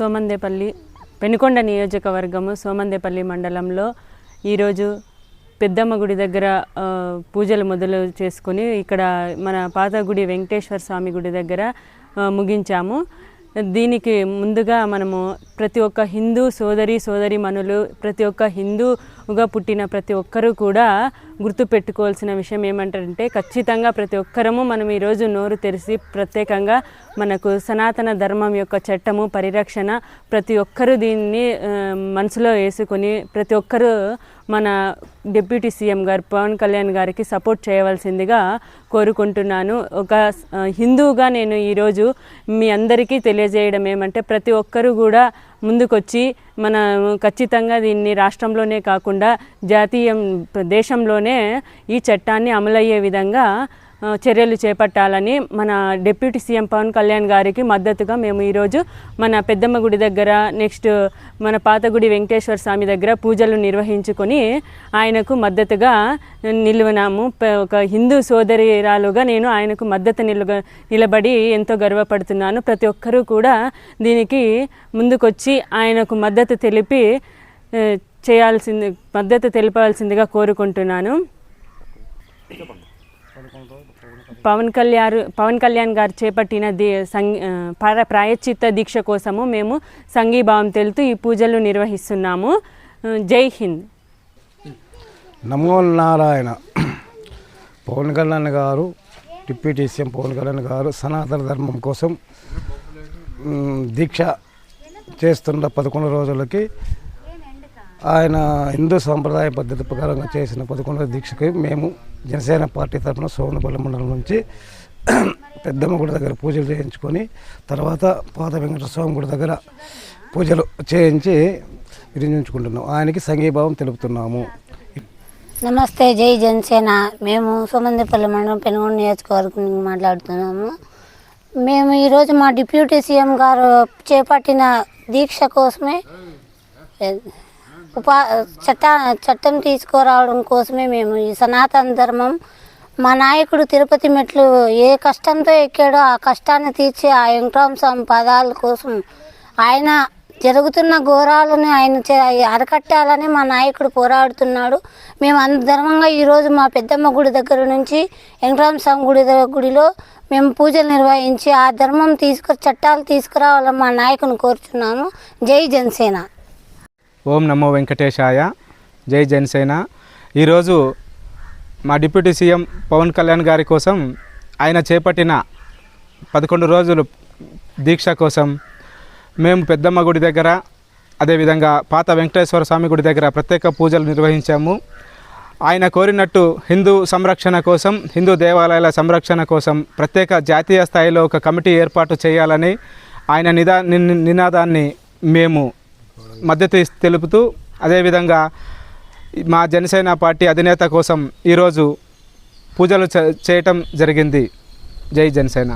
సోమందేపల్లి పెనుకొండ నియోజకవర్గము సోమందేపల్లి మండలంలో ఈరోజు పెద్దమ్మ గుడి దగ్గర పూజలు మొదలు చేసుకొని ఇక్కడ మన పాత గుడి వెంకటేశ్వర స్వామి గుడి దగ్గర ముగించాము. దీనికి ముందుగా మనము ప్రతి ఒక్క హిందూ సోదరీమణులు, ప్రతి ఒక్క హిందూగా పుట్టిన ప్రతి ఒక్కరూ కూడా గుర్తుపెట్టుకోవాల్సిన విషయం ఏమంటారంటే, ఖచ్చితంగా ప్రతి ఒక్కరము మనం ఈరోజు నోరు తెరిచి ప్రత్యేకంగా మనకు సనాతన ధర్మం యొక్క చట్టము పరిరక్షణ ప్రతి ఒక్కరూ దీన్ని మనసులో వేసుకొని ప్రతి ఒక్కరూ మన డిప్యూటీ సీఎం గారు పవన్ కళ్యాణ్ గారికి సపోర్ట్ చేయవలసిందిగా కోరుకుంటున్నాను. ఒక హిందూగా నేను ఈరోజు మీ అందరికీ తెలియజేయడం ఏమంటే, ప్రతి ఒక్కరూ కూడా ముందుకొచ్చి మన ఖచ్చితంగా దీన్ని రాష్ట్రంలోనే కాకుండా దేశంలోనే ఈ చట్టాన్ని అమలయ్యే విధంగా చర్యలు చేపట్టాలని మన డిప్యూటీ సీఎం పవన్ కళ్యాణ్ గారికి మద్దతుగా మేము ఈరోజు మన పెద్దమ్మ గుడి దగ్గర, నెక్స్ట్ మన పాతగుడి వెంకటేశ్వర స్వామి దగ్గర పూజలు నిర్వహించుకొని ఆయనకు మద్దతుగా నిలువనాము. ఒక హిందూ సోదరిరాలుగా నేను ఆయనకు మద్దతు నిలబడి ఎంతో గర్వపడుతున్నాను. ప్రతి ఒక్కరూ కూడా దీనికి ముందుకొచ్చి ఆయనకు మద్దతు తెలపాల్సిందిగా కోరుకుంటున్నాను. పవన్ కళ్యాణ్ గారు చేపట్టిన ప్రాయశ్చిత్త దీక్ష కోసము మేము సంఘీభావం తెలుపుతూ ఈ పూజలు నిర్వహిస్తున్నాము. జై హింద్. నమో నారాయణ. పవన్ కళ్యాణ్ గారు, డిప్యూటీ సీఎం పవన్ కళ్యాణ్ గారు సనాతన ధర్మం కోసం దీక్ష చేస్తున్న 11 రోజులకి ఆయన హిందూ సాంప్రదాయ పద్ధతి ప్రకారంగా చేసిన 11 దీక్షకి మేము జనసేన పార్టీ తరఫున సోమనపల్లి మండలం నుంచి పెద్దమ్మ గుడి దగ్గర పూజలు చేయించుకొని తర్వాత పాత వెంకటేశ్వర స్వామి గుడి దగ్గర పూజలు చేయించి విరించుకుంటున్నాం. ఆయనకి సంఘీభావం తెలుపుతున్నాము. నమస్తే, జై జనసేన. మేము సోమందేపల్లి మండలం పెనుగొండ నియోజకవర్గం నుంచి మాట్లాడుతున్నాము. మేము ఈరోజు మా డిప్యూటీ సీఎం గారు చేపట్టిన దీక్ష కోసమే చట్టం తీసుకురావడం కోసమే మేము ఈ సనాతన ధర్మం, మా నాయకుడు తిరుపతి మెట్లు ఏ కష్టంతో ఎక్కాడో ఆ కష్టాన్ని తీర్చి ఆ వెంకటరామ స్వామి పదాల కోసం ఆయన జరుగుతున్న ఘోరాలను ఆయన అరకట్టాలని మా నాయకుడు పోరాడుతున్నాడు. మేము ధర్మంగా ఈరోజు మా పెద్దమ్మ గుడి దగ్గర నుంచి వెంకటరామ స్వామి గుడిలో మేము పూజలు నిర్వహించి ఆ ధర్మం చట్టాలు తీసుకురావాలని మా నాయకుని కోరుచున్నాము. జై జనసేన. ఓం నమో వెంకటేశాయ. జై జనసేన. ఈరోజు మా డిప్యూటీ సీఎం పవన్ కళ్యాణ్ గారి కోసం ఆయన చేపట్టిన 11 రోజులు దీక్ష కోసం మేము పెద్దమ్మ గుడి దగ్గర, అదేవిధంగా పాత వెంకటేశ్వర స్వామి గుడి దగ్గర ప్రత్యేక పూజలు నిర్వహించాము. ఆయన కోరినట్టు హిందూ సంరక్షణ కోసం, హిందూ దేవాలయాల సంరక్షణ కోసం ప్రత్యేక జాతీయ స్థాయిలో ఒక కమిటీ ఏర్పాటు చేయాలని ఆయన నినాదాన్ని మేము మద్దతు తెలుపుతూ, అదేవిధంగా మా జనసేన పార్టీ అధినేత కోసం ఈరోజు పూజలు చేయటం జరిగింది. జై జనసేన.